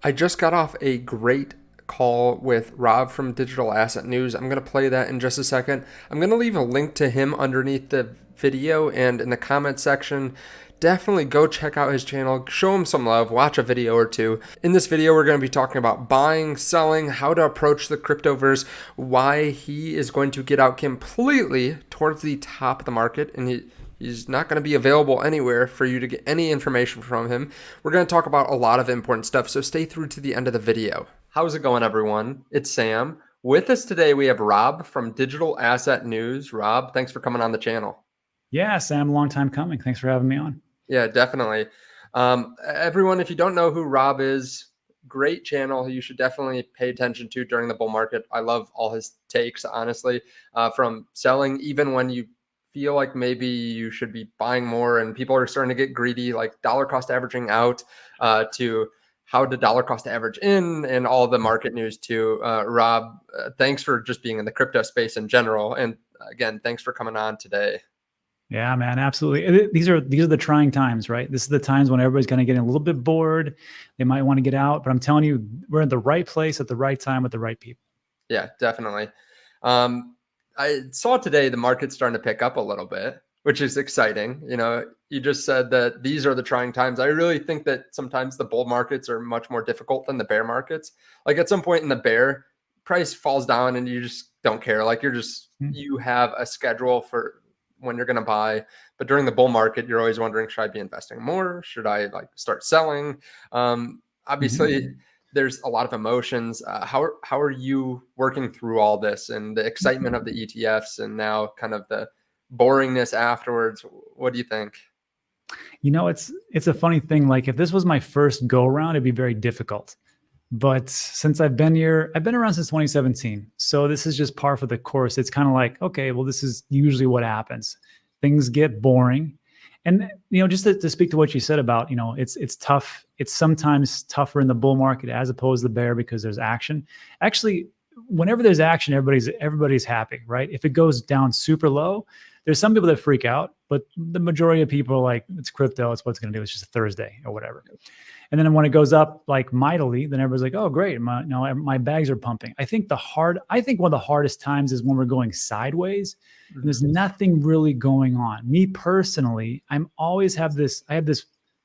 I just got off a great call with Rob from Digital Asset News. I'm going to play that in just a second. I'm going to leave a link to him underneath the video and in the comment section. Definitely go check out his channel, show him some love, watch a video or two. In this video, we're going to be talking about buying, selling, how to approach the cryptoverse, why he is going to get out completely towards the top of the market, and he's not going to be available anywhere for you to get any information from him. We're going to talk about a lot of important stuff, so stay through to the end of the video. How's it going, everyone? It's Sam. With us today, we have Rob from Digital Asset News. Rob, thanks for coming on the channel. Yeah, Sam, long time coming. Thanks for having me on. Yeah, definitely. Everyone, if you don't know who Rob is, great channel. You should definitely pay attention to during the bull market. I love all his takes, honestly, from selling, even when you feel like maybe you should be buying more and people are starting to get greedy, like dollar cost averaging out, to how to dollar cost average in, and all the market news too. Rob, thanks for just being in the crypto space in general. And again, thanks for coming on today. Yeah, man, absolutely. These are the trying times, right? This is the times when everybody's kind of getting a little bit bored. They might want to get out, but I'm telling you, we're in the right place at the right time with the right people. Yeah, definitely. I saw today the market's starting to pick up a little bit, which is exciting. You know, you just said that these are the trying times. I really think that sometimes the bull markets are much more difficult than the bear markets. Like at some point in the bear, price falls down and you just don't care. Like Mhm. you have a schedule for when you're going to buy. But during the bull market, you're always wondering, should I be investing more? Should I like start selling? Obviously, Mhm. there's a lot of emotions. How are you working through all this and the excitement of the ETFs and now kind of the boringness afterwards? What do you think? You know, it's a funny thing. Like if this was my first go around, it'd be very difficult. But since I've been here, I've been around since 2017. So this is just par for the course. It's kind of like, okay, well, this is usually what happens. Things get boring. And just to speak to what you said about, it's tough. It's sometimes tougher in the bull market as opposed to the bear because there's action. Actually, whenever there's action, everybody's happy, right? If it goes down super low, there's some people that freak out, but the majority of people are like, it's crypto, it's what's going to do. It's just a Thursday or whatever. And then when it goes up like mightily, then everybody's like, "Oh, great! My bags are pumping." I think one of the hardest times is when we're going sideways, and there's Mhm. nothing really going on. Me personally, I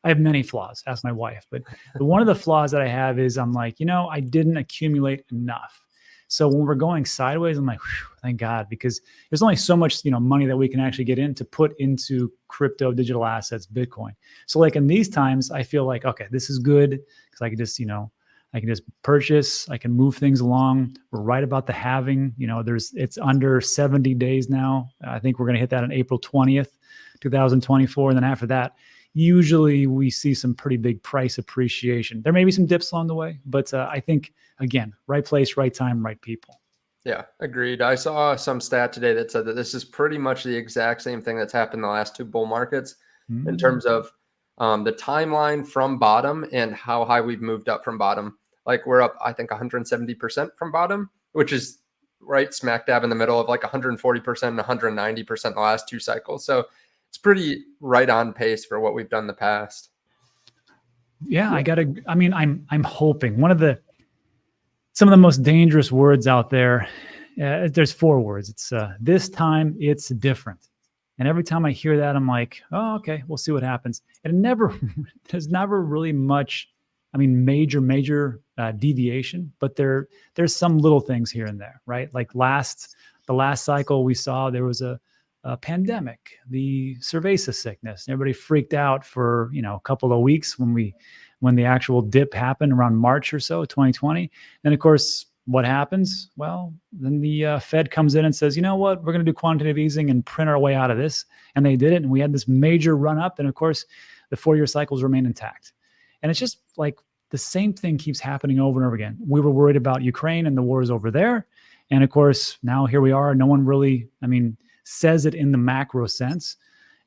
have many flaws. Ask my wife, but one of the flaws that I have is I'm like, I didn't accumulate enough. So when we're going sideways, I'm like, thank God, because there's only so much money that we can actually get in to put into crypto, digital assets, Bitcoin. So like in these times, I feel like, okay, this is good because I can just purchase, I can move things along. We're right about the halving. It's under 70 days now. I think we're going to hit that on April 20th, 2024. And then after that, usually we see some pretty big price appreciation. There may be some dips along the way, but I think, again, right place, right time, right people. Yeah, agreed. I saw some stat today that said that this is pretty much the exact same thing that's happened the last two bull markets in Mm. terms of the timeline from bottom and how high we've moved up from bottom. Like we're up, I think, 170% from bottom, which is right smack dab in the middle of like 140% and 190% the last two cycles. So it's pretty right on pace for what we've done in the past. Yeah, I'm hoping some of the most dangerous words out there. There's four words. It's this time it's different. And every time I hear that, I'm like, oh, okay, we'll see what happens. And there's never really much, major deviation, but there's some little things here and there, right? Like the last cycle we saw, there was a pandemic, the cerveza sickness. Everybody freaked out for a couple of weeks when the actual dip happened around March or so, 2020. Then, of course, what happens? Well, then the Fed comes in and says, you know what, we're going to do quantitative easing and print our way out of this. And they did it. And we had this major run up. And of course, the 4-year cycles remain intact. And it's just like the same thing keeps happening over and over again. We were worried about Ukraine and the war is over there. And of course, now here we are. No one really, says it in the macro sense.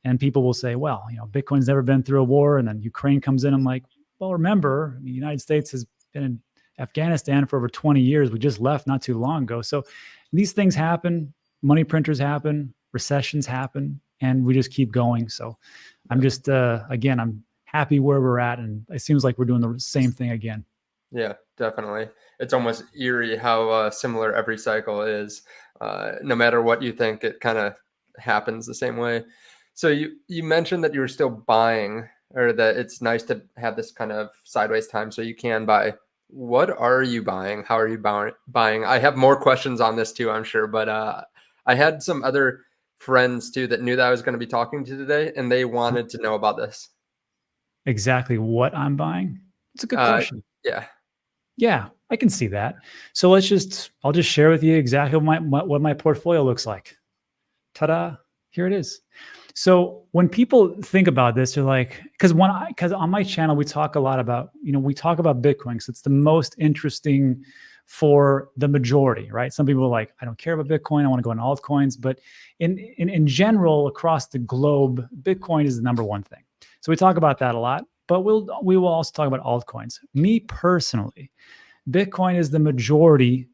And people will say, well, Bitcoin's never been through a war. And then Ukraine comes in. I'm like, well, remember, the United States has been in Afghanistan for over 20 years. We just left not too long ago. So these things happen, money printers happen, recessions happen, and we just keep going. So I'm just, again, I'm happy where we're at. And it seems like we're doing the same thing again. Yeah, definitely. It's almost eerie how similar every cycle is. No matter what you think, it kind of happens the same way. So you mentioned that you were still buying, or that it's nice to have this kind of sideways time so you can buy. What are you buying? How are you buying? I have more questions on this too, I'm sure, but I had some other friends too that knew that I was going to be talking to today, and they wanted to know about this. Exactly what I'm buying? It's a good Uh, question. yeah, Yeah, I can see that. So I'll just share with you exactly what my portfolio looks like. Ta-da! Here it is. So when people think about this, they're like, because on my channel we talk a lot about, we talk about Bitcoin because it's the most interesting for the majority, right? Some people are like, I don't care about Bitcoin, I want to go into altcoins, but in general across the globe, Bitcoin is the number one thing. So we talk about that a lot, but we will also talk about altcoins. Me personally, Bitcoin is the majority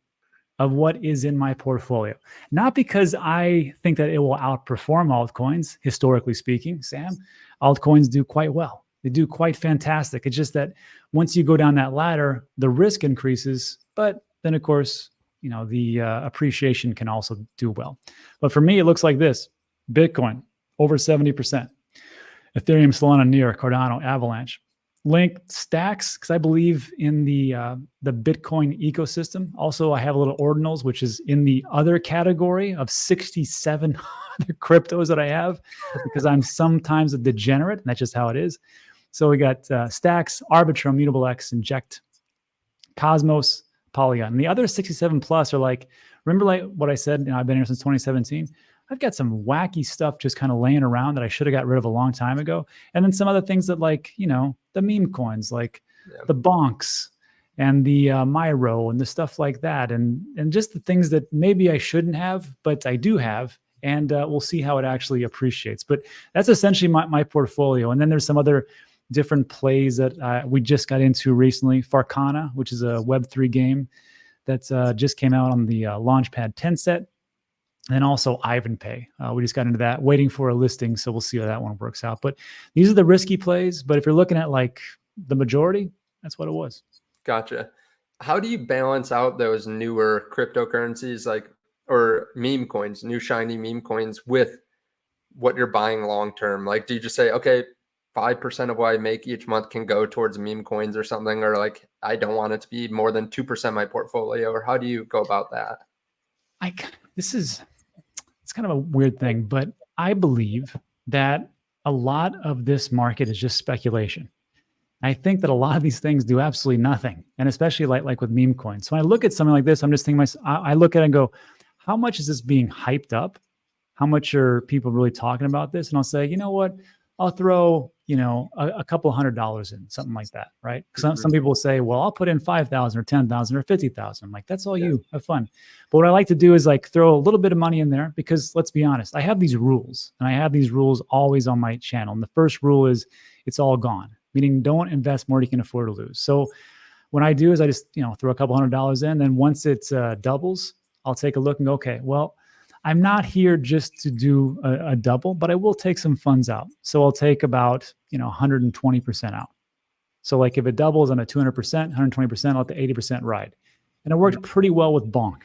of what is in my portfolio. Not because I think that it will outperform altcoins, historically speaking, Sam. Altcoins do quite well. They do quite fantastic. It's just that once you go down that ladder, the risk increases, but then of course, the appreciation can also do well. But for me, it looks like this: Bitcoin over 70%, Ethereum, Solana, Near, Cardano, Avalanche. Link Stacks, because I believe in the Bitcoin ecosystem. Also, I have a little ordinals, which is in the other category of 67 other cryptos that I have, because I'm sometimes a degenerate, and that's just how it is. So we got Stacks, Arbitrum, Mutable X, Inject, Cosmos, Polygon. And the other 67 plus are like, remember like what I said, I've been here since 2017. I've got some wacky stuff just kind of laying around that I should have got rid of a long time ago. And then some other things that like, the meme coins, like yeah, the bonks and the Myro and the stuff like that. And just the things that maybe I shouldn't have, but I do have. And we'll see how it actually appreciates. But that's essentially my portfolio. And then there's some other different plays that we just got into recently. Farcana, which is a Web3 game that just came out on the Launchpad 10 set. And also Ivanpay. We just got into that, waiting for a listing. So we'll see how that one works out. But these are the risky plays. But if you're looking at like the majority, that's what it was. gotcha. How do you balance out those newer cryptocurrencies like or meme coins, new shiny meme coins with what you're buying long term? Like, do you just say, okay, 5% of what I make each month can go towards meme coins or something, or like I don't want it to be more than 2% of my portfolio, or how do you go about that? I this is it's kind of a weird thing, but I believe that a lot of this market is just speculation. I think that a lot of these things do absolutely nothing, and especially like with meme coins. So when I look at something like this, I'm just thinking, I look at it and go, how much is this being hyped up? How much are people really talking about this? And I'll say, you know what? I'll throw, a couple $100 in, something like that, right? Some Mhm. people will say, well, I'll put in 5,000 or 10,000 or 50,000. I'm like, that's all Yeah. you have fun. But what I like to do is like throw a little bit of money in there because let's be honest, I have these rules and I have these rules always on my channel. And the first rule is it's all gone, meaning don't invest more than you can afford to lose. So what I do is I just, throw a couple $100 in. Then once it doubles, I'll take a look and go, okay, well, I'm not here just to do a double, but I will take some funds out. So I'll take about, 120% out. So like if it doubles on a 200%, 120%, I'll let the 80% ride. And it Mhm. worked pretty well with Bonk.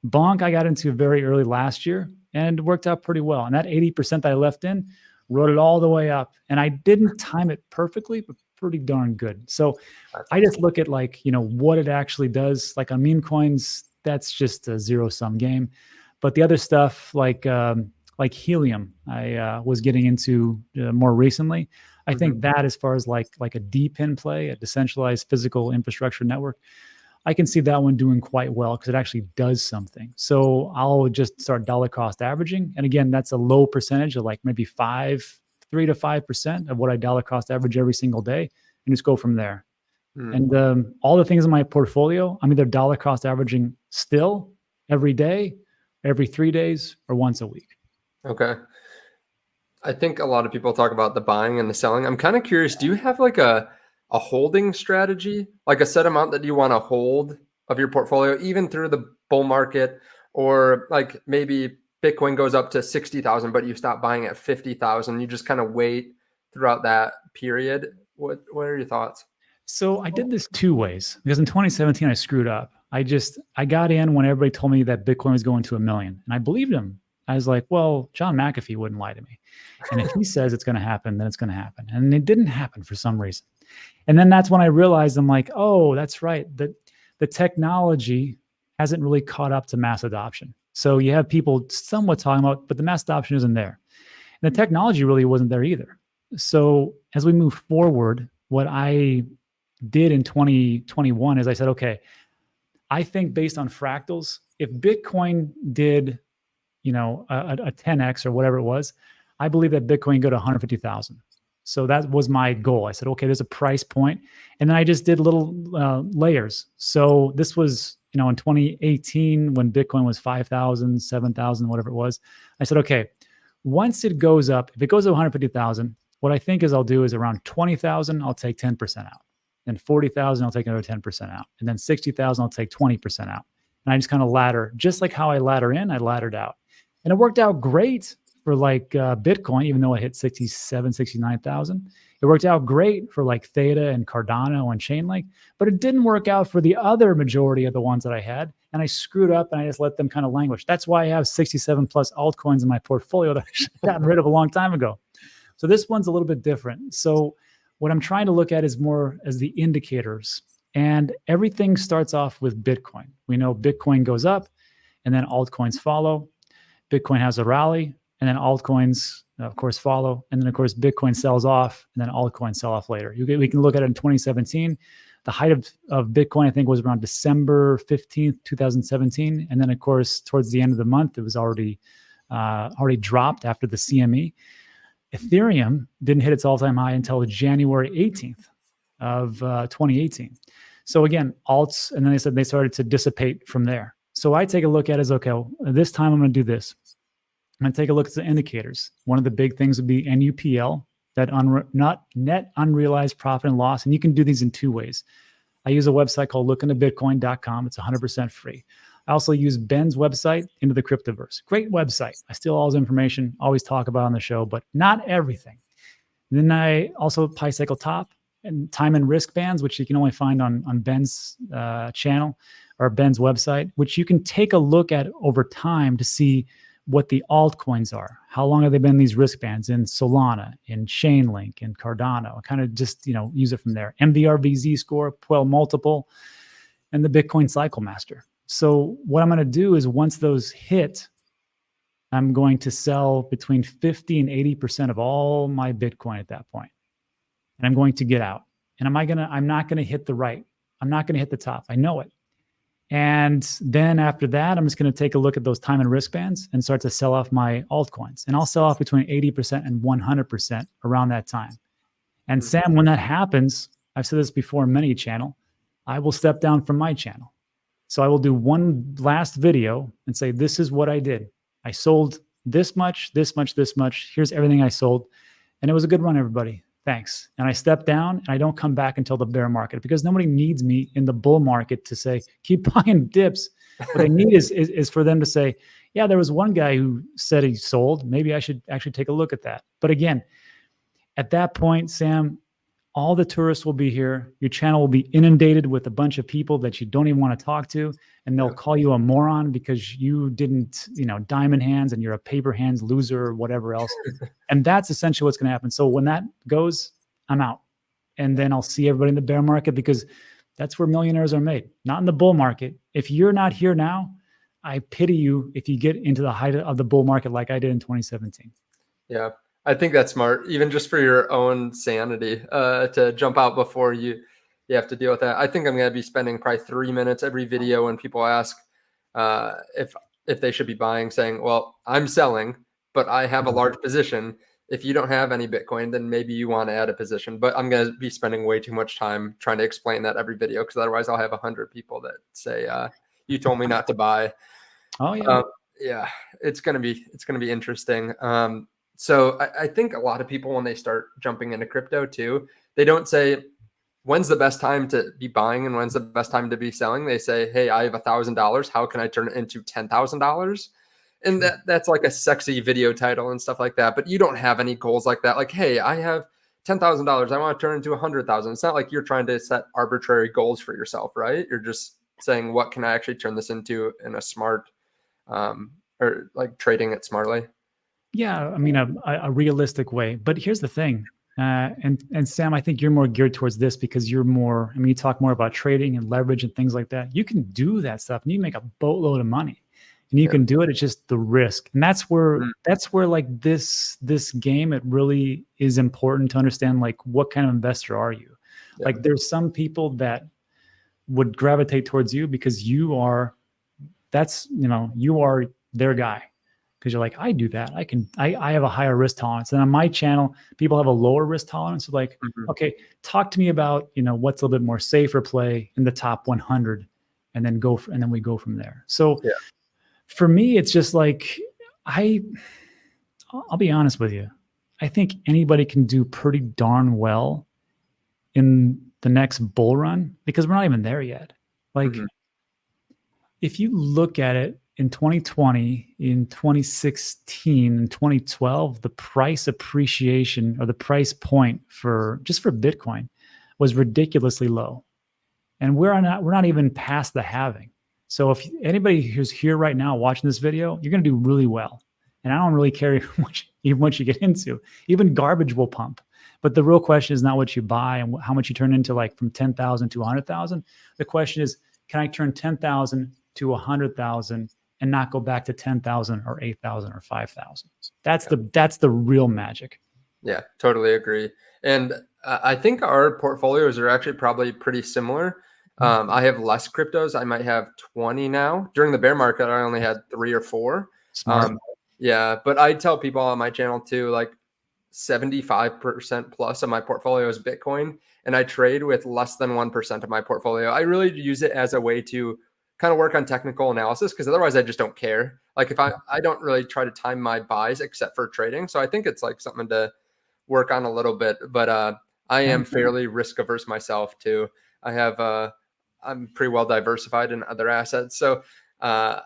Bonk I got into very early last year and it worked out pretty well. And that 80% that I left in, rode it all the way up. And I didn't time it perfectly, but pretty darn good. So That's I just awesome. look at like, what it actually does. Like on meme coins, that's just a zero sum game. But the other stuff like helium, I was getting into more recently. I Mhm. think that as far as like a DPIN play, a decentralized physical infrastructure network, I can see that one doing quite well because it actually does something. So I'll just start dollar cost averaging. And again, that's a low percentage of like maybe 3 to 5% of what I dollar cost average every single day and just go from there. Mm. And all the things in my portfolio, I'm either dollar cost averaging still every day, every 3 days, or once a week. Okay. I think a lot of people talk about the buying and the selling. I'm kind of curious, do you have like a holding strategy, like a set amount that you want to hold of your portfolio even through the bull market, or like maybe Bitcoin goes up to 60,000 but you stop buying at 50,000, you just kind of wait throughout that period. What are your thoughts? So I did this two ways because in 2017 I screwed up. I got in when everybody told me that Bitcoin was going to 1 million, and I believed him. I was like, well, John McAfee wouldn't lie to me, and if he says it's going to happen, then it's going to happen, and it didn't happen for some reason. And then that's when I realized I'm like, oh, that's right. The technology hasn't really caught up to mass adoption. So you have people somewhat talking about, but the mass adoption isn't there. And the technology really wasn't there either. So as we move forward, what I did in 2021 is I said, okay, I think based on fractals, if Bitcoin did, a 10x or whatever it was, I believe that Bitcoin go to 150,000. So that was my goal. I said, okay, there's a price point, and then I just did little layers. So this was, in 2018 when Bitcoin was 5,000, 7,000, whatever it was. I said, okay, once it goes up, if it goes to 150,000, what I think is I'll do is around 20,000, I'll take 10% out. Then 40,000, I'll take another 10% out. And then 60,000, I'll take 20% out. And I just kind of ladder, just like how I ladder in, I laddered out. And it worked out great for like Bitcoin, even though it hit 67, 69,000. It worked out great for like Theta and Cardano and Chainlink, but it didn't work out for the other majority of the ones that I had. And I screwed up and I just let them kind of languish. That's why I have 67 plus altcoins in my portfolio that I should have gotten rid of a long time ago. So this one's a little bit different. So what I'm trying to look at is more as the indicators. And everything starts off with Bitcoin. We know Bitcoin goes up and then altcoins follow. Bitcoin has a rally and then altcoins, of course, follow. And then, of course, Bitcoin sells off and then altcoins sell off later. We can look at it in 2017. The height of Bitcoin, I think, was around December 15th, 2017. And then, of course, towards the end of the month, it was already dropped after the CME. Ethereum didn't hit its all-time high until January 18th of 2018. So again, alts, and then they said they started to dissipate from there. So I take a look at it as, okay, well, this time I'm going to do this. I'm going to take a look at the indicators. One of the big things would be NUPL, that not net unrealized profit and loss. And you can do these in two ways. I use a website called lookintobitcoin.com. It's 100% free. I also use Ben's website, Into the Cryptoverse. Great website. I steal all his information, always talk about it on the show, but not everything. And then I also PyCycle Top and time and risk bands, which you can only find on Ben's channel or Ben's website, which you can take a look at over time to see what the altcoins are. How long have they been in these risk bands in Solana, in Chainlink, in Cardano? Kind of just, use it from there. MVRVZ score, Puel multiple, and the Bitcoin Cycle Master. So what I'm going to do is once those hit, I'm going to sell between 50 and 80% of all my Bitcoin at that point. And I'm going to get out. And I'm not going to hit the right. I'm not going to hit the top. I know it. And then after that, I'm just going to take a look at those time and risk bands and start to sell off my altcoins. And I'll sell off between 80% and 100% around that time. And Sam, when that happens, I've said this before in many channel, I will step down from my channel. So I will do one last video and say, this is what I did. I sold this much, this much, this much. Here's everything I sold. And it was a good run, everybody. Thanks. And I step down and I don't come back until the bear market because nobody needs me in the bull market to say, keep buying dips. What they need is for them to say, yeah, there was one guy who said he sold. Maybe I should actually take a look at that. But again, at that point, Sam, all the tourists will be here. Your channel will be inundated with a bunch of people that you don't even want to talk to. And they'll call you a moron because you didn't, diamond hands and you're a paper hands loser or whatever else. And that's essentially what's going to happen. So when that goes, I'm out. And then I'll see everybody in the bear market because that's where millionaires are made, not in the bull market. If you're not here now, I pity you if you get into the height of the bull market like I did in 2017. Yeah. I think that's smart, even just for your own sanity, to jump out before you have to deal with that. I think I'm going to be spending probably 3 minutes every video when people ask if they should be buying, saying, well, I'm selling, but I have a large position. If you don't have any Bitcoin, then maybe you want to add a position. But I'm going to be spending way too much time trying to explain that every video because otherwise I'll have 100 people that say, you told me not to buy. Oh, yeah. Yeah, it's going to be interesting. So I think a lot of people, when they start jumping into crypto too, they don't say, when's the best time to be buying and when's the best time to be selling? They say, hey, I have $1,000. How can I turn it into $10,000? And that's like a sexy video title and stuff like that. But you don't have any goals like that. Like, hey, I have $10,000. I want to turn into 100,000. It's not like you're trying to set arbitrary goals for yourself, right? You're just saying, what can I actually turn this into in a smart, or like trading it smartly. Yeah, I mean a realistic way. But here's the thing, and Sam, I think you're more geared towards this because you're more. I mean, you talk more about trading and leverage and things like that. You can do that stuff, and you make a boatload of money, and you Yeah. can do it. It's just the risk, and Mm. that's where like this game, it really is important to understand like what kind of investor are you. Yeah. Like there's some people that would gravitate towards you because you are their guy, because you're like, I do that. I have a higher risk tolerance. And on my channel, people have a lower risk tolerance. So like, Mhm. okay, talk to me about, what's a little bit more safer play in the top 100, and then we go from there. So Yeah. for me, it's just like, I'll be honest with you. I think anybody can do pretty darn well in the next bull run because we're not even there yet. Like, Mhm. if you look at it in 2020, in 2016, in 2012, the price appreciation or the price point for Bitcoin was ridiculously low. And we're not even past the halving. So if anybody who's here right now watching this video, you're going to do really well. And I don't really care even what you get into. Even garbage will pump. But the real question is not what you buy and how much you turn into, like from 10,000 to 100,000. The question is, can I turn 10,000 to 100,000 and not go back to 10,000 or 8,000 or 5,000? That's the real magic. Yeah, totally agree. And I think our portfolios are actually probably pretty similar. I have less cryptos. I might have 20 now. During the bear market, I only had 3 or 4. Smart. Um, yeah, but I tell people on my channel too, like 75% plus of my portfolio is Bitcoin, and I trade with less than 1% of my portfolio. I really use it as a way to kind of work on technical analysis because otherwise I just don't care. Like if I don't really try to time my buys except for trading. So I think it's like something to work on a little bit, but I Yeah. am fairly risk averse myself too. I have I'm pretty well diversified in other assets. So uh,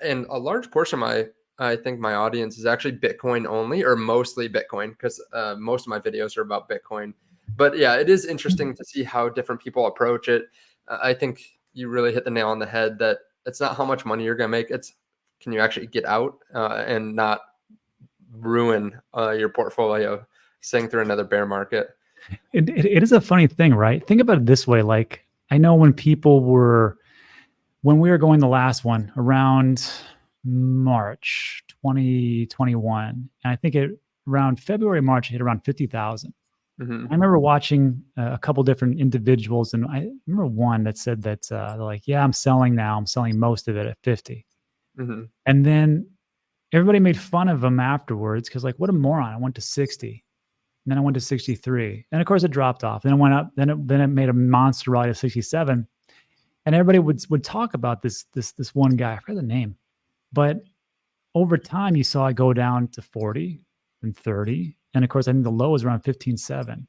and a large portion of I think my audience is actually Bitcoin only or mostly Bitcoin because most of my videos are about Bitcoin. But yeah, it is interesting to see how different people approach it. I think you really hit the nail on the head that it's not how much money you're going to make. It's can you actually get out and not ruin your portfolio staying through another bear market. It is a funny thing, right? Think about it this way. Like, I know when we were going the last one around March 2021, and I think around February, March, it hit around 50,000. I Mm-hmm. remember watching a couple different individuals, and I remember one that said that they're like, yeah, I'm selling now. I'm selling most of it at 50. Mm-hmm. And then everybody made fun of him afterwards because, like, what a moron. I went to 60. And then I went to 63. And of course it dropped off. Then it went up. Then it made a monster rally to 67. And everybody would talk about this one guy. I forget the name. But over time you saw it go down to 40 and 30. And of course, I think the low was around 15.7.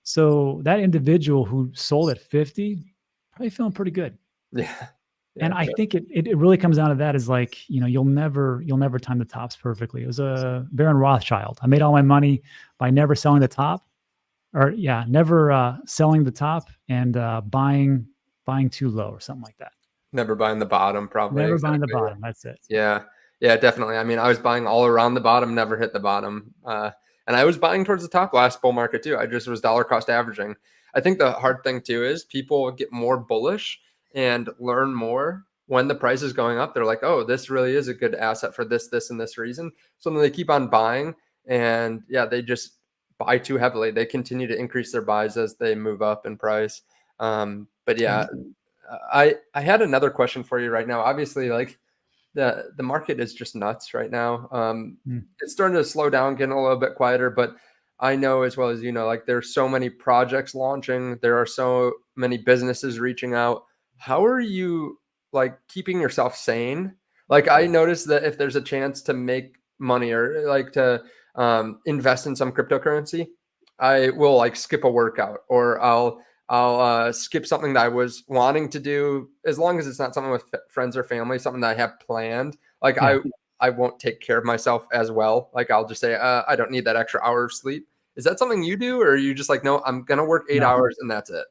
So that individual who sold at 50 probably feeling pretty good. Yeah. And Yeah. I think it really comes down to that, is like, you'll never time the tops perfectly. It was a Baron Rothschild. I made all my money by never selling the top, or never selling the top and buying too low or something like that. Never buying the bottom, probably. Never buying the Exactly. bottom. That's it. Yeah. Yeah, definitely. I mean, I was buying all around the bottom, never hit the bottom. And I was buying towards the top last bull market too. I just was dollar cost averaging. I think the hard thing too is people get more bullish and learn more when the price is going up. They're like, oh, this really is a good asset for this, and this reason. So then they keep on buying. And yeah, they just buy too heavily. They continue to increase their buys as they move up in price. But yeah, I had another question for you right now. Obviously, like the market is just nuts right now. Mm. It's starting to slow down, getting a little bit quieter, but I know as well as you know, like there's so many projects launching, there are so many businesses reaching out. How are you like keeping yourself sane? Like I noticed that if there's a chance to make money or like to invest in some cryptocurrency, I will like skip a workout or I'll skip something that I was wanting to do as long as it's not something with friends or family, something that I have planned. Like Yeah. I won't take care of myself as well. Like I'll just say I don't need that extra hour of sleep. Is that something you do, or are you just like, no, I'm gonna work 8 hours and that's it?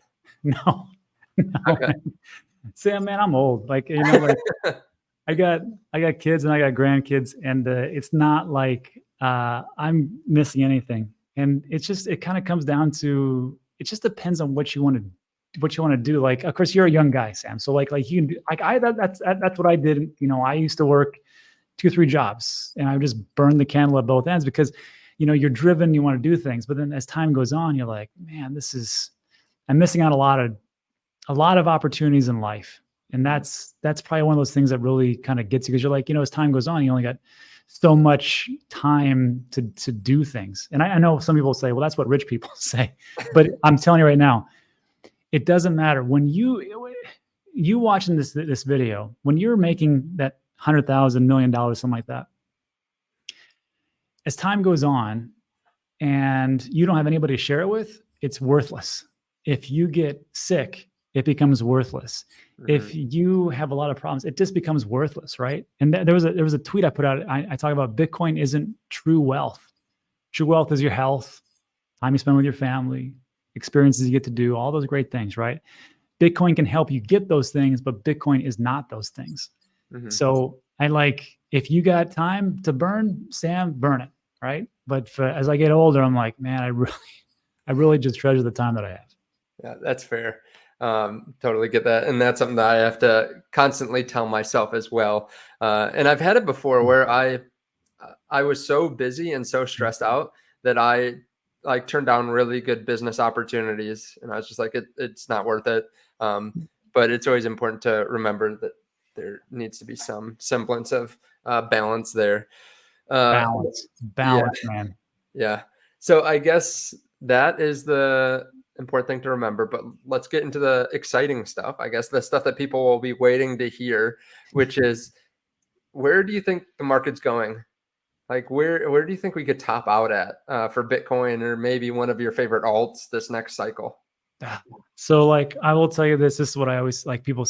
No, no. Okay. Sam, man, I'm old. Like, like I got kids and I got grandkids, and it's not like I'm missing anything. And it kind of comes down to, it just depends on what you want to do. Like, of course, you're a young guy, Sam. So like you can do, like that's what I did. I used to work 2 or 3 jobs, and I would just burn the candle at both ends because, you're driven, you want to do things. But then as time goes on, you're like, man, I'm missing out a lot of opportunities in life. And that's probably one of those things that really kind of gets you, because you're like, as time goes on, you only got so much time to do things. And I know some people say, well, that's what rich people say, but I'm telling you right now, it doesn't matter. When you watching this video, when you're making that $100,000, $1 million, something like that, as time goes on and you don't have anybody to share it with, it's worthless. If you get sick, it becomes worthless. Mm-hmm. If you have a lot of problems, it just becomes worthless, right? And there was a tweet I put out. I talk about Bitcoin isn't true wealth. True wealth is your health, time you spend with your family, experiences you get to do, all those great things, right? Bitcoin can help you get those things, but Bitcoin is not those things. Mm-hmm. So if you got time to burn, Sam, burn it, right? But as I get older, I'm like, man, I really just treasure the time that I have. Yeah, that's fair. Totally get that. And that's something that I have to constantly tell myself as well. And I've had it before where I was so busy and so stressed out that I turned down really good business opportunities. And I was just like, it's not worth it. But it's always important to remember that there needs to be some semblance of balance there. Balance, yeah, man. Yeah. So I guess that is the important thing to remember, but let's get into the exciting stuff. I guess the stuff that people will be waiting to hear, which is, where do you think the market's going? Like, where do you think we could top out at for Bitcoin, or maybe one of your favorite alts this next cycle? So I will tell you this is what I always people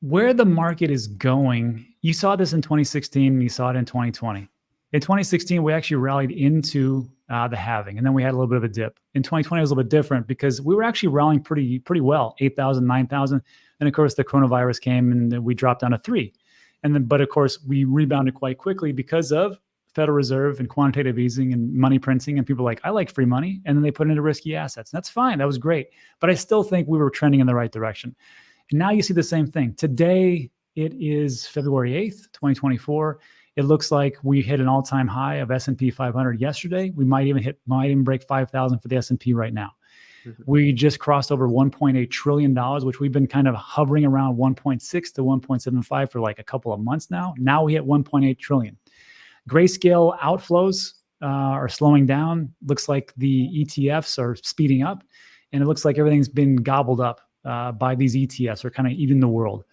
where the market is going. You saw this in 2016, you saw it in 2020. In 2016, we actually rallied into the halving, and then we had a little bit of a dip. In 2020, it was a little bit different because we were actually rallying pretty well, 8,000, 9,000. And of course, the coronavirus came and we dropped down to 3. But of course, we rebounded quite quickly because of Federal Reserve and quantitative easing and money printing. And people I like free money. And then they put it into risky assets. And that's fine. That was great. But I still think we were trending in the right direction. And now you see the same thing. Today, it is February 8th, 2024. It looks like we hit an all-time high of S&P 500 yesterday. We might even break 5,000 for the S&P right now. Mm-hmm. We just crossed over $1.8 trillion, which we've been kind of hovering around 1.6 to 1.75 for a couple of months now. Now we hit 1.8 trillion. Grayscale outflows are slowing down. Looks like the ETFs are speeding up, and it looks like everything's been gobbled up by these ETFs, or kind of eating the world.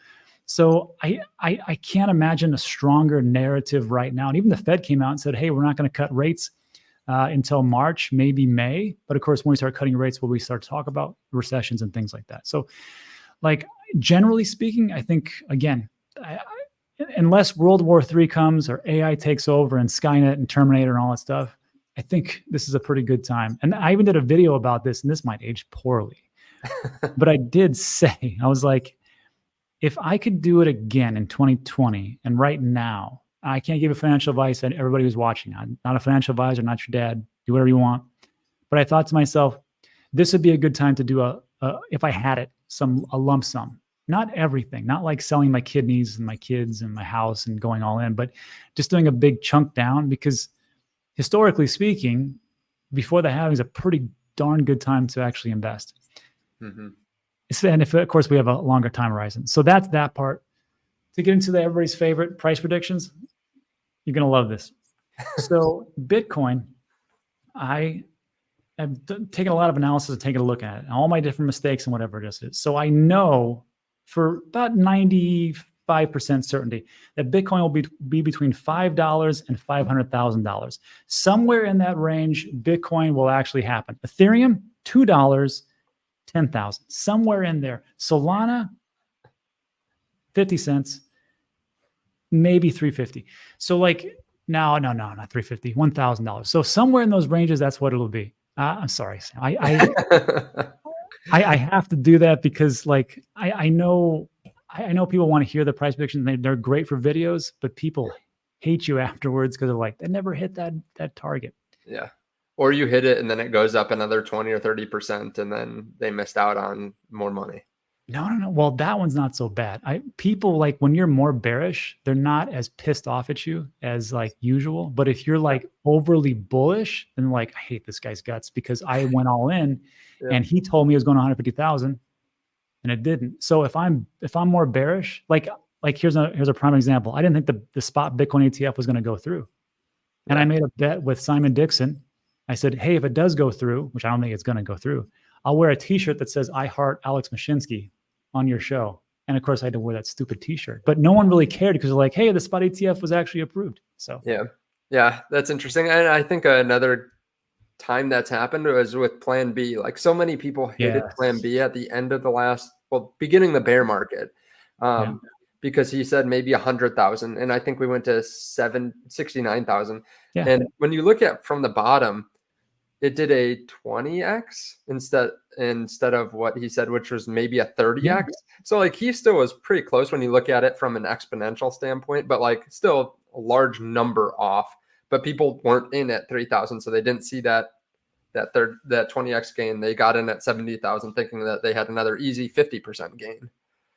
So I can't imagine a stronger narrative right now. And even the Fed came out and said, hey, we're not going to cut rates until March, maybe May. But of course, when we start cutting rates, we start to talk about recessions and things like that. So generally speaking, I think, again, unless World War III comes or AI takes over and Skynet and Terminator and all that stuff, I think this is a pretty good time. And I even did a video about this, and this might age poorly. But I did say, I was like, if I could do it again in 2020 and right now, I can't give a financial advice to everybody who's watching. I'm not a financial advisor, not your dad. Do whatever you want. But I thought to myself, this would be a good time to do if I had it, a lump sum. Not everything, not like selling my kidneys and my kids and my house and going all in, but just doing a big chunk down, because historically speaking, before the halving is a pretty darn good time to actually invest. Mm-hmm. And if, of course, we have a longer time horizon. So that's that part. To get into everybody's favorite price predictions, you're going to love this. So Bitcoin, I have taken a lot of analysis and taken a look at it, and all my different mistakes and whatever it is. So I know for about 95% certainty that Bitcoin will be between $5 and $500,000. Somewhere in that range, Bitcoin will actually happen. Ethereum, $2. 10,000, somewhere in there. Solana, 50 cents, maybe 350. So No, no, no, not 350, $1,000. So somewhere in those ranges, that's what it'll be. I'm sorry, Sam. I have to do that because like I know people want to hear the price predictions. They're great for videos, but people hate you afterwards because they're like, they never hit that target. Yeah. Or you hit it and then it goes up another 20 or 30% and then they missed out on more money. No, no, no. Well, that one's not so bad. People like when you're more bearish, they're not as pissed off at you as like usual. But if you're like overly bullish, then like I hate this guy's guts because I went all in, Yeah. and he told me it was going to 150,000, and it didn't. So if I'm more bearish, like here's a prime example. I didn't think the spot Bitcoin ETF was going to go through, and I made a bet with Simon Dixon. I said, hey, if it does go through, which I don't think it's going to go through, I'll wear a T-shirt that says "I heart Alex Mashinsky" on your show. And of course, I had to wear that stupid T-shirt, but no one really cared because they're like, hey, the spot ETF was actually approved. So yeah, that's interesting. And I think another time that's happened was with Plan B. Like so many people hated Plan B at the end of beginning the bear market, because he said maybe 100,000, and I think we went to 69,000. Yeah. And when you look at from the bottom, it did a 20x instead of what he said, which was maybe a 30x. Yeah. So like he still was pretty close when you look at it from an exponential standpoint, but like still a large number off. But people weren't in at 3,000, so they didn't see that 20x gain. They got in at 70,000, thinking that they had another easy 50% gain.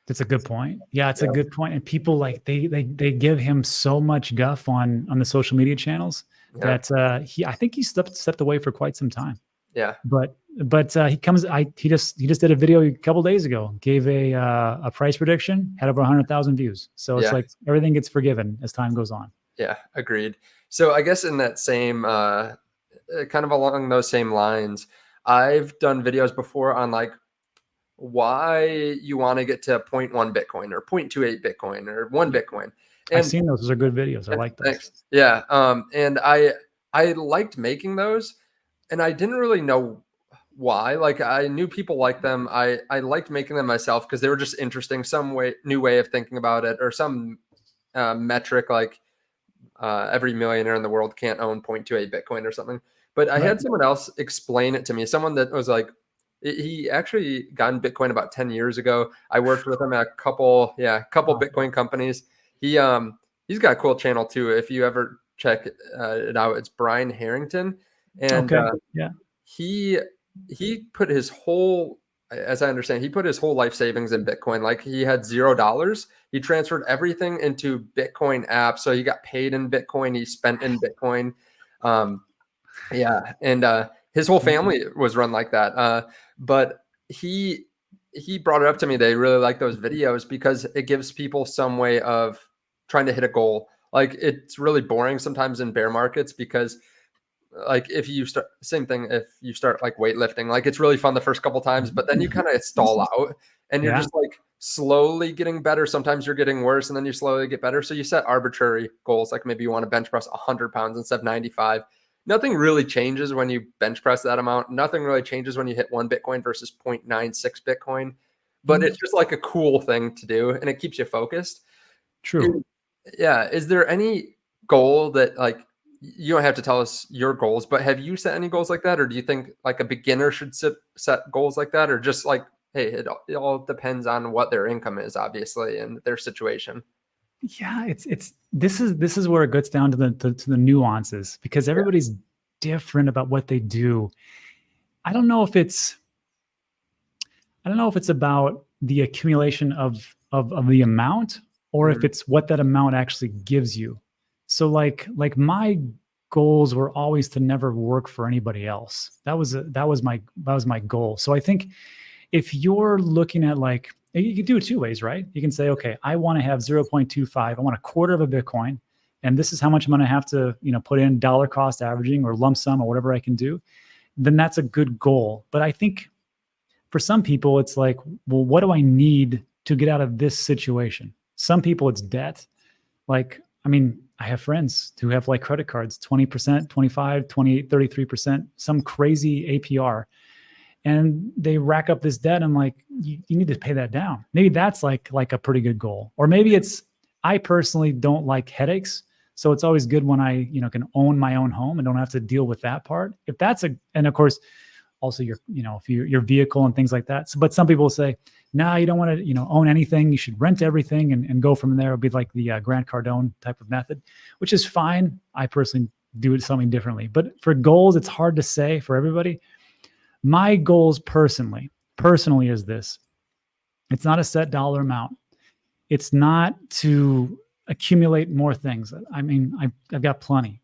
That's a good point. Yeah, it's a good point. And people like they give him so much guff on the social media channels that I think he stepped away for quite some time. Yeah. But he just did a video a couple days ago, gave a price prediction, had over 100,000 views. So it's like everything gets forgiven as time goes on. Yeah, agreed. So I guess in that same kind of along those same lines, I've done videos before on like why you want to get to 0.1 Bitcoin or 0.28 Bitcoin or 1 Bitcoin. And I've seen those. Those are good videos. I like those. Thanks. Yeah. And I liked making those, and I didn't really know why. Like I knew people liked them. I liked making them myself because they were just interesting, new way of thinking about it, or some metric like every millionaire in the world can't own 0.28 Bitcoin or something. But I had someone else explain it to me. Someone that was like, he actually got in Bitcoin about 10 years ago. I worked with him at a couple Bitcoin companies. He's got a cool channel too. If you ever check it out, it's Brian Harrington. And he put his whole, as I understand, he put his whole life savings in Bitcoin. Like he had $0. He transferred everything into Bitcoin apps. So he got paid in Bitcoin. He spent in Bitcoin. And his whole family was run like that. But he brought it up to me. They really like those videos because it gives people some way of trying to hit a goal. Like it's really boring sometimes in bear markets because like if you start like weightlifting, like it's really fun the first couple times, but then you kind of stall out and you're just like slowly getting better. Sometimes you're getting worse and then you slowly get better. So you set arbitrary goals. Like maybe you want to bench press 100 pounds instead of 95. Nothing really changes when you bench press that amount. Nothing really changes when you hit 1 Bitcoin versus 0.96 Bitcoin, but it's just like a cool thing to do and it keeps you focused. True. Yeah. Is there any goal that like, you don't have to tell us your goals, but have you set any goals like that? Or do you think like a beginner should set goals like that? Or just like, hey, it all depends on what their income is, obviously, and their situation. Yeah, this is where it gets down to the nuances because everybody's different about what they do. I don't know if it's about the accumulation of the amount or if it's what that amount actually gives you. So like my goals were always to never work for anybody else. That was my goal. So I think if you're looking at like, you can do it two ways, right? You can say, okay, I want to have 0.25. I want a quarter of a Bitcoin. And this is how much I'm going to have to, put in dollar cost averaging or lump sum or whatever I can do. Then that's a good goal. But I think for some people, it's like, well, what do I need to get out of this situation? Some people it's debt. Like, I mean, I have friends who have like credit cards, 20%, 25, 28, 33%, some crazy APR. And they rack up this debt. I'm like, you need to pay that down. Maybe that's like a pretty good goal. Or maybe I personally don't like headaches. So it's always good when I, can own my own home and don't have to deal with that part. If that's and of course, also if your vehicle and things like that. So, but some people say, no, you don't want to, own anything. You should rent everything and go from there. It'll be like the Grant Cardone type of method, which is fine. I personally do it something differently. But for goals, it's hard to say for everybody. My goals personally is this. It's not a set dollar amount. It's not to accumulate more things. I mean, I've got plenty.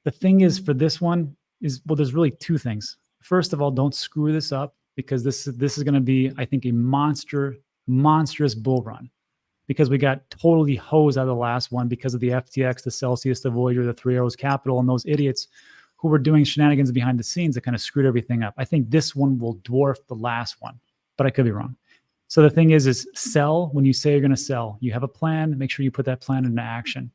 The thing is for this one is, well, there's really two things. First of all, don't screw this up, because this is going to be, I think, a monstrous bull run, because we got totally hosed out of the last one because of the FTX, the Celsius, the Voyager, the Three Arrows Capital, and those idiots who were doing shenanigans behind the scenes that kind of screwed everything up. I think this one will dwarf the last one, but I could be wrong. So the thing is sell when you say you're going to sell. You have a plan, make sure you put that plan into action.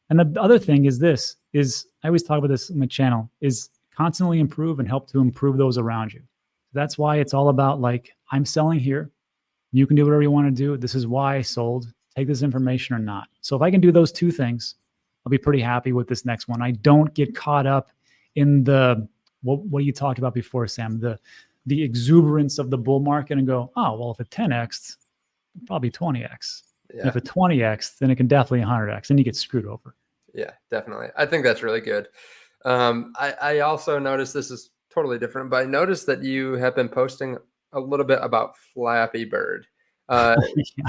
And the other thing is I always talk about this on my channel, is constantly improve and help to improve those around you. That's why it's all about, like, I'm selling here. You can do whatever you want to do. This is why I sold. Take this information or not. So if I can do those two things, I'll be pretty happy with this next one. I don't get caught up in the, what you talked about before, Sam, the exuberance of the bull market and go, oh, well, if it 10x, probably 20x. Yeah. And if it 20x, then it can definitely 100x, and you get screwed over. Yeah, definitely. I think that's really good. I also noticed, this is totally different, but I noticed that you have been posting a little bit about Flappy Bird. Yeah.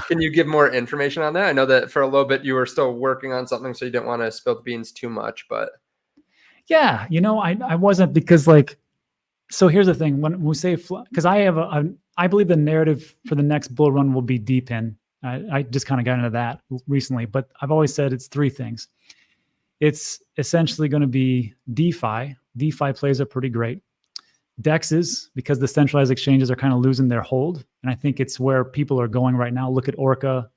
Can you give more information on that? I know that for a little bit you were still working on something, so you didn't want to spill the beans too much, but. Yeah, I wasn't, because so here's the thing. When we say, because I believe the narrative for the next bull run will be deep in. I just kind of got into that recently, but I've always said it's three things. It's essentially going to be DeFi. DeFi plays are pretty great. DEXs, because the centralized exchanges are kind of losing their hold. And I think it's where people are going right now. Look at Orca,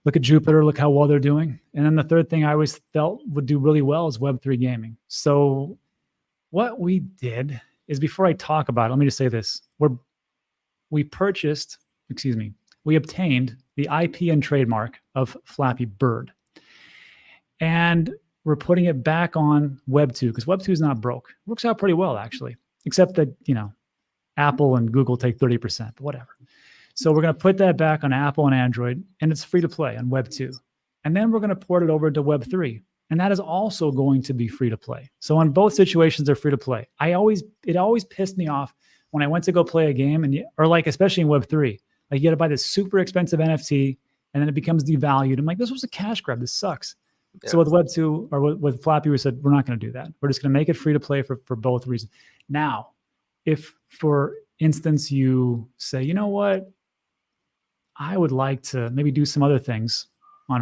look at Jupiter, look how well they're doing. And then the third thing I always felt would do really well is Web3 gaming. So what we did is, before I talk about it, let me just say this. We obtained the IP and trademark of Flappy Bird. And we're putting it back on Web2, because Web2 is not broke. It works out pretty well, actually, except that, Apple and Google take 30%, but whatever. So we're going to put that back on Apple and Android, and it's free to play on Web2. And then we're going to port it over to Web3. And that is also going to be free to play. So in both situations, they're free to play. It always pissed me off when I went to go play a game, especially in Web3, like, you got to buy this super expensive NFT, and then it becomes devalued. I'm like, this was a cash grab. This sucks. Yeah. So with Web2 or with Flappy, we said, we're not going to do that. We're just going to make it free to play for both reasons. Now, if, for instance, you say, you know what, I would like to maybe do some other things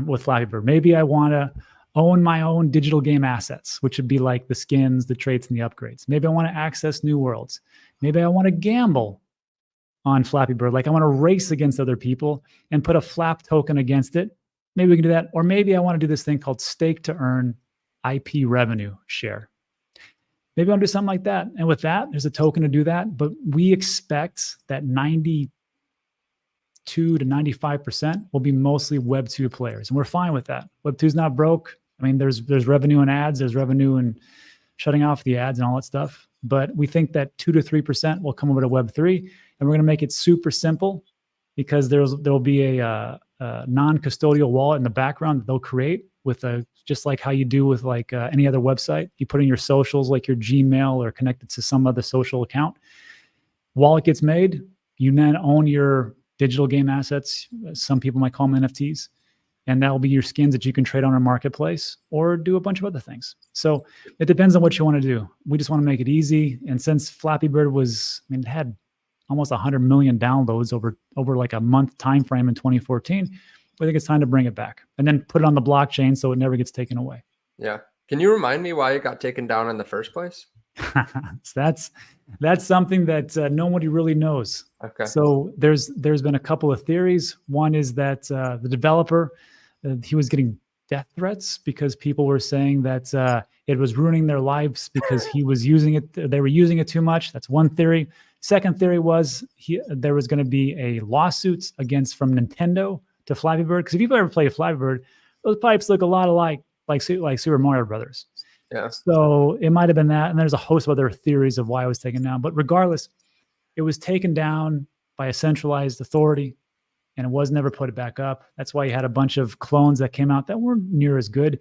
with Flappy Bird. Maybe I want to own my own digital game assets, which would be like the skins, the traits, and the upgrades. Maybe I want to access new worlds. Maybe I want to gamble on Flappy Bird. Like, I want to race against other people and put a Flap token against it. Maybe we can do that. Or maybe I want to do this thing called stake to earn IP revenue share. Maybe I'll do something like that. And with that, there's a token to do that. But we expect that 92 to 95% will be mostly Web2 players. And we're fine with that. Web2 is not broke. I mean, there's revenue in ads, there's revenue in shutting off the ads and all that stuff. But we think that 2 to 3% will come over to Web3. And we're going to make it super simple, because there'll be a non-custodial wallet in the background that they'll create with just like how you do with any other website. You put in your socials, like your Gmail, or connected to some other social account. Wallet gets made. You then own your digital game assets. Some people might call them NFTs. And that will be your skins that you can trade on our marketplace or do a bunch of other things. So it depends on what you want to do. We just want to make it easy. And since Flappy Bird it had almost 100 million downloads over like a month time frame in 2014, we think it's time to bring it back and then put it on the blockchain so it never gets taken away. Yeah. Can you remind me why it got taken down in the first place? So that's something that nobody really knows. Okay. So there's been a couple of theories. One is that the developer, he was getting death threats because people were saying that it was ruining their lives because he was using it. They were using it too much. That's one theory. Second theory was there was going to be a lawsuit from Nintendo to Flappy Bird. Because if you've ever played Flappy Bird, those pipes look a lot alike like Super Mario Brothers. Yeah. So it might have been that. And there's a host of other theories of why it was taken down. But regardless, it was taken down by a centralized authority and it was never put back up. That's why you had a bunch of clones that came out that weren't near as good.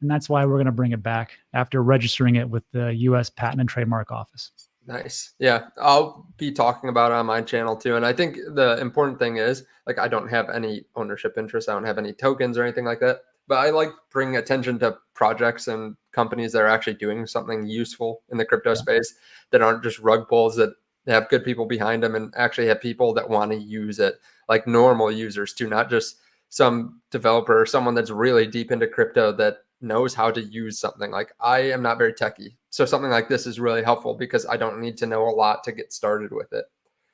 And that's why we're going to bring it back after registering it with the US Patent and Trademark Office. Nice. Yeah, I'll be talking about it on my channel too. And I think the important thing is, like, I don't have any ownership interest. I don't have any tokens or anything like that. But I like bringing attention to projects and companies that are actually doing something useful in the crypto space, that aren't just rug pulls, that have good people behind them and actually have people that want to use it, like normal users too, not just some developer or someone that's really deep into crypto that knows how to use something. Like, I am not very techy. So something like this is really helpful because I don't need to know a lot to get started with it.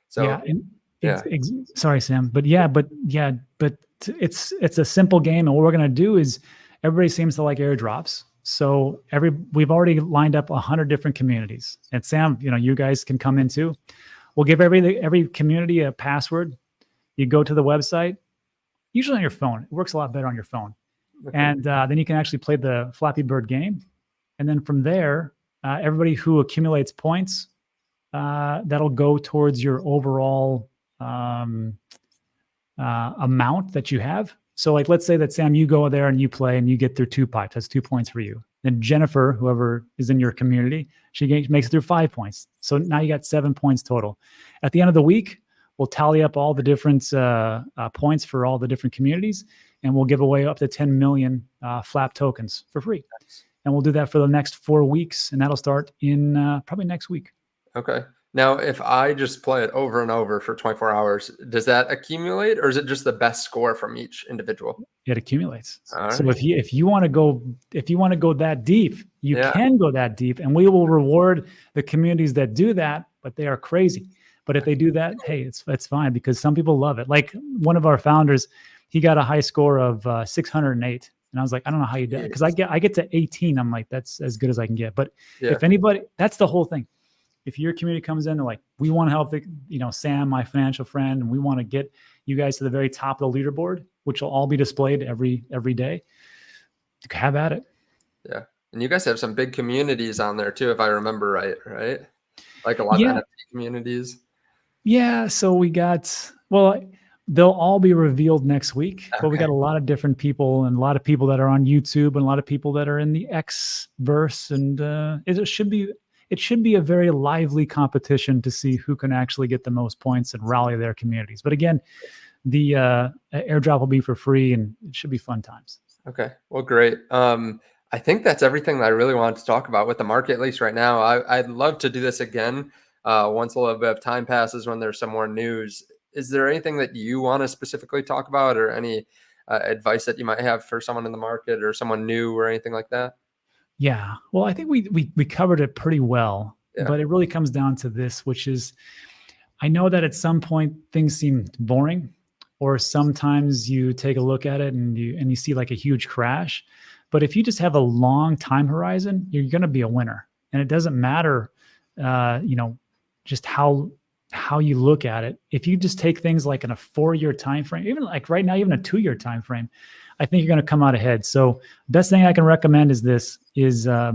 So yeah. Sorry, Sam, but it's a simple game. And what we're going to do is everybody seems to like airdrops. So we've already lined up 100 different communities, and Sam, you guys can come in too. We'll give every community a password. You go to the website, usually on your phone. It works a lot better on your phone. Okay. And then you can actually play the Flappy Bird game. And then from there, everybody who accumulates points, that'll go towards your overall amount that you have. So like, let's say that, Sam, you go there and you play and you get through 2 pipes. That's 2 points for you. Then Jennifer, whoever is in your community, she makes it through 5 points. So now you got 7 points total. At the end of the week, we'll tally up all the different points for all the different communities, and we'll give away up to 10 million Flap tokens for free. And we'll do that for the next 4 weeks, and that'll start in probably next week. Okay. Now, if I just play it over and over for 24 hours, does that accumulate, or is it just the best score from each individual? It accumulates. All so right. if you want to go that deep, you can go that deep, and we will reward the communities that do that, but they are crazy. But if they do that, hey, it's fine, because some people love it. Like one of our founders, he got a high score of 608. And I was like, I don't know how you do it, because I get to 18. I'm like, that's as good as I can get. But if anybody, that's the whole thing. If your community comes in, they're like, we want to help Sam, my financial friend, and we want to get you guys to the very top of the leaderboard, which will all be displayed every day. Have at it. Yeah. And you guys have some big communities on there too, if I remember right? Like a lot of NFT communities. Yeah. So we got, they'll all be revealed next week, but we got a lot of different people, and a lot of people that are on YouTube, and a lot of people that are in the X verse. And it should be a very lively competition to see who can actually get the most points and rally their communities. But again, the airdrop will be for free, and it should be fun times. Okay. Well, great. I think that's everything that I really wanted to talk about with the market, at least right now. I'd love to do this again once a little bit of time passes, when there's some more news. Is there anything that you want to specifically talk about, or any advice that you might have for someone in the market or someone new or anything like that? Yeah. Well, I think we covered it pretty well, but it really comes down to this, which is, I know that at some point things seem boring, or sometimes you take a look at it and you see like a huge crash. But if you just have a long time horizon, you're going to be a winner. And it doesn't matter, just how you look at it. If you just take things like in a 4-year time frame, even like right now, even a 2-year time frame, I think you're going to come out ahead. So best thing I can recommend is I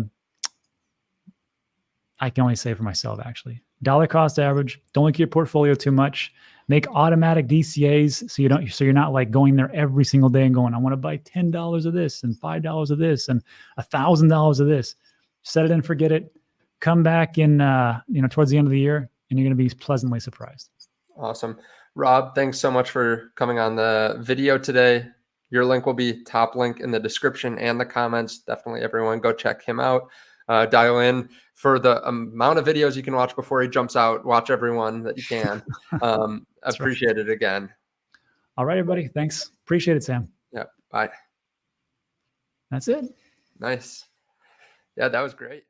can only say for myself, actually, dollar cost average. Don't look at your portfolio too much. Make automatic DCAs so you're not like going there every single day and going, I want to buy $10 of this and $5 of this and $1,000 of this. Set it and forget it. Come back in towards the end of the year, and you're going to be pleasantly surprised. Awesome. Rob, thanks so much for coming on the video today. Your link will be top link in the description and the comments. Definitely everyone go check him out. Dial in for the amount of videos you can watch before he jumps out. Watch everyone that you can. Appreciate it again. All right, everybody. Thanks. Appreciate it, Sam. Yeah. Bye. That's it. Nice. Yeah, that was great.